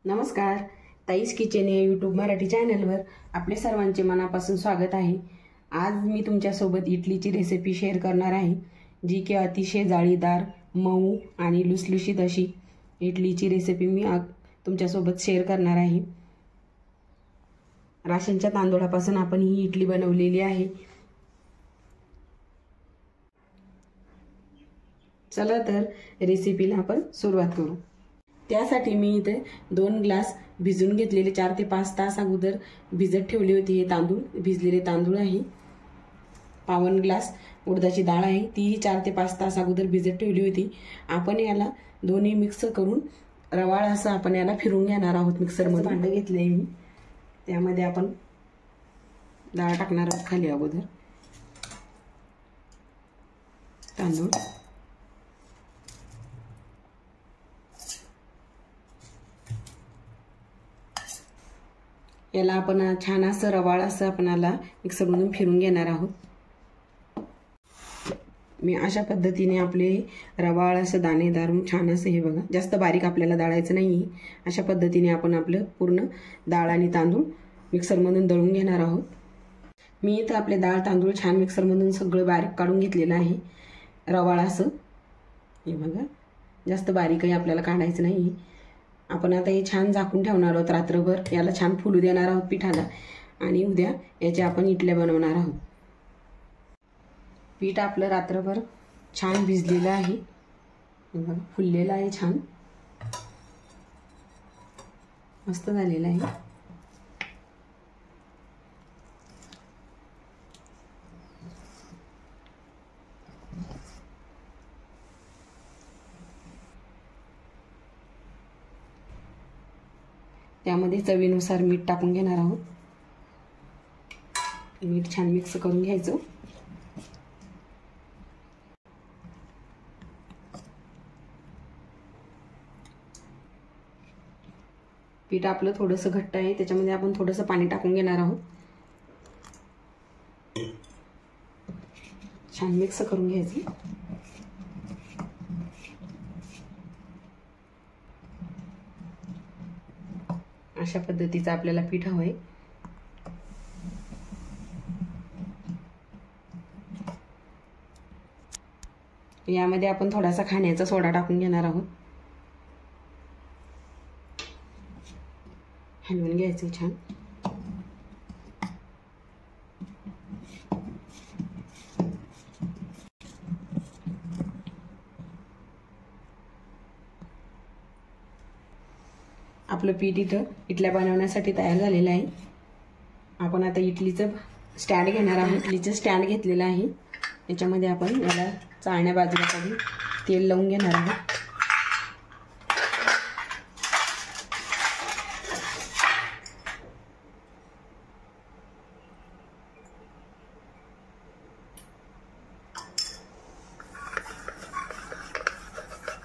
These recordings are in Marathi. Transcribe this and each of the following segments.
नमस्कार, ताईस किचन या यूट्यूब मराठी चॅनलवर आपले सर्वांचे मनापासून स्वागत आहे। आज मी तुमच्यासोबत इडलीची रेसिपी शेअर करणार आहे, जी की अतिशय जाळीदार, मऊ आणि लुसलुशीत अशी इडलीची रेसिपी मी तुमच्यासोबत शेअर करणार आहे। राशनच्या तांदूळापासून आपण ही इडली बनवलेली आहे। चला तर रेसिपीला आपण सुरुवात करू। त्यासाठी मी इथे 2 ग्लास भिजून घेतलेले 4 ते 5 तास अगोदर भिजत ठेवले होते। हे तांदूळ भिजलेले तांदूळ आहे। 52 ग्लास उडदाची डाळ आहे, ती 4 ते 5 तास अगोदर भिजत ठेवली होती। आपण याला दोन्ही मिक्स करून रवाळ असं आपण याला फिरून घेणार आहोत। मिक्सर मध्ये भांडं घेतले मी, त्यामध्ये आपण डाळ टाकणार आहोत। खाली अगोदर तांदूळ, याला आपण छान असं रवाळ असं आपणाला मिक्सरमधून फिरून घेणार आहोत। मी अशा पद्धतीने आपले रवाळ असं दाणेदार छान असं, हे बघा, जास्त बारीक आपल्याला दळायचं नाही। अशा पद्धतीने आपण आपलं पूर्ण डाळ आणि तांदूळ मिक्सरमधून दळून घेणार आहोत। मी इथं आपले डाळ तांदूळ छान मिक्सरमधून सगळं बारीक काढून घेतलेलं आहे, रवाळ असं, हे बघा, जास्त बारीकही आपल्याला काढायचं नाही। आपण आता हे छान झाकून ठेवणार आहोत रात्रभर, याला छान फुलू देणार आहोत पिठाला, आणि उद्या याच्या आपण इडल्या बनवणार आहोत। पीठ आपलं रात्रभर छान भिजलेलं आहे, बघा, फुललेलं आहे, छान मस्त झालेलं आहे। त्यामध्ये चवीनुसार मीठ टाकून घेणार आहोत। मीठ छान मिक्स करून घ्यायचं। पीठ आपलं थोडंसं घट्ट आहे, त्याच्यामध्ये आपण थोडंसं पाणी टाकून घेणार आहोत। छान मिक्स करून घ्यायचं। अशा पद्धतीचं आपल्याला पीठ हवंय। यामध्ये आपण थोडासा खाण्याचा सोडा टाकून घेणार आहोत। हलवून घ्यायचं छान। आपलं पीठ इथं इडल्या बनवण्यासाठी तयार झालेलं आहे। आपण आता इडलीचं स्टँड घेणार आहोत। इडलीचं स्टँड घेतलेलं आहे, याच्यामध्ये आपण याला चाळण्या बाजूला काढून तेल लावून घेणार आहोत।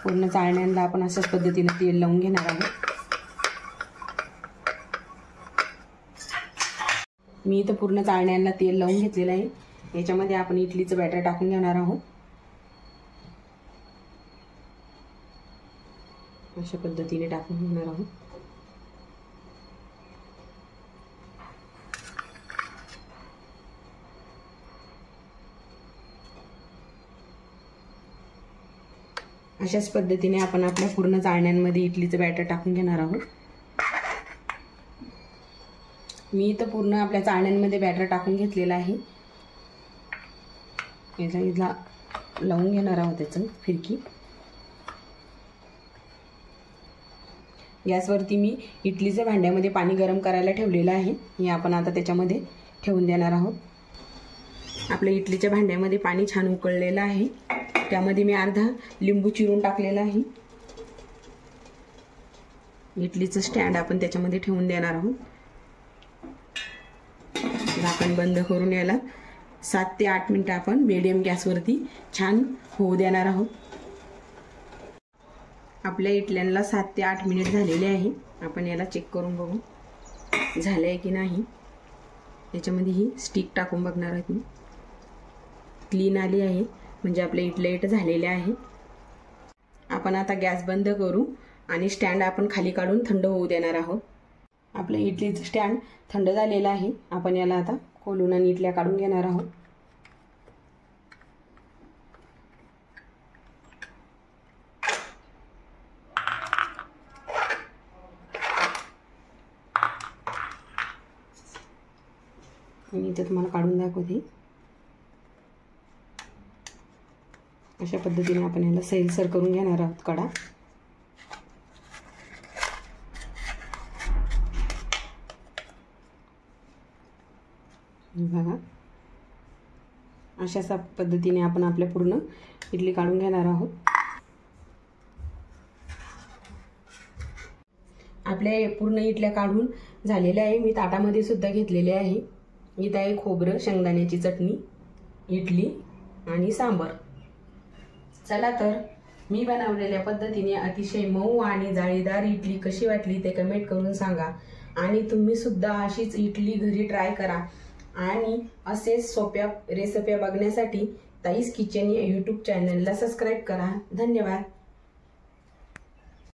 पूर्ण चाळण्यांना आपण अशाच पद्धतीने तेल लावून घेणार आहोत। मी इथं पूर्ण चाळण्यांना तेल लावून घेतलेलं आहे। याच्यामध्ये आपण इडलीचं बॅटर टाकून घेणार आहोत। अशा पद्धतीने टाकून घेणार आहोत। अशाच पद्धतीने आपण आपल्या पूर्ण चाळण्यांमध्ये इडलीचं बॅटर टाकून घेणार आहोत। मी इथं पूर्ण आपल्या चाळण्यांमध्ये बॅटर टाकून घेतलेलं आहे। याला लावून घेणार आहोत त्याचं फिरकी। गॅसवरती मी इडलीच्या भांड्यामध्ये पाणी गरम करायला ठेवलेलं आहे, हे आपण आता त्याच्यामध्ये ठेवून देणार आहोत। आपल्या इडलीच्या भांड्यामध्ये पाणी छान उकळलेलं आहे, त्यामध्ये मी अर्धा लिंबू चिरून टाकलेला आहे। इडलीचं स्टँड आपण त्याच्यामध्ये ठेवून देणार आहोत। झाकण बंद करून याला 7 ते 8 मिनिटं आपण मीडियम गॅसवरती छान होऊ देणार आहोत। आपल्या इडल्यांना 7 ते 8 मिनिट झालेले आहे। आपण याला चेक करून बघू झाले आहे की नाही। याच्यामध्ये ही स्टिक टाकून बघणार आहे मी, क्लीन आली आहे म्हणजे आपले इडल्या झालेले आहे। आपण आता गॅस बंद करू आणि स्टँड आपण खाली काढून थंड होऊ देणार आहोत। आपलं इडलीचं स्टँड थंड झालेलं आहे। आपण याला आता खोलून आणि इडल्या काढून घेणार आहोत। मी इथे तुम्हाला काढून दाखवते। अशा पद्धतीने आपण याला सैलसर करून घेणार आहोत कडा। बघा अशा पद्धतीने आपण आपल्या पूर्ण इडली काढून घेणार आहोत। आपल्या पूर्ण इडल्या काढून झालेल्या आहे। मी ताटामध्ये सुद्धा घेतलेले आहे। इथे आहे खोबरं, शेंगदाण्याची चटणी, इडली आणि सांबर। चला तर मी बनवलेल्या पद्धतीने अतिशय मऊ आणि जाळीदार इडली कशी वाटली ते कमेंट करून सांगा। आणि तुम्ही सुद्धा अशीच इडली घरी ट्राय करा। आणि असेच सोप्या रेसिपी बघण्यासाठी ताईस किचन या YouTube चॅनलला सबस्क्राइब करा। धन्यवाद।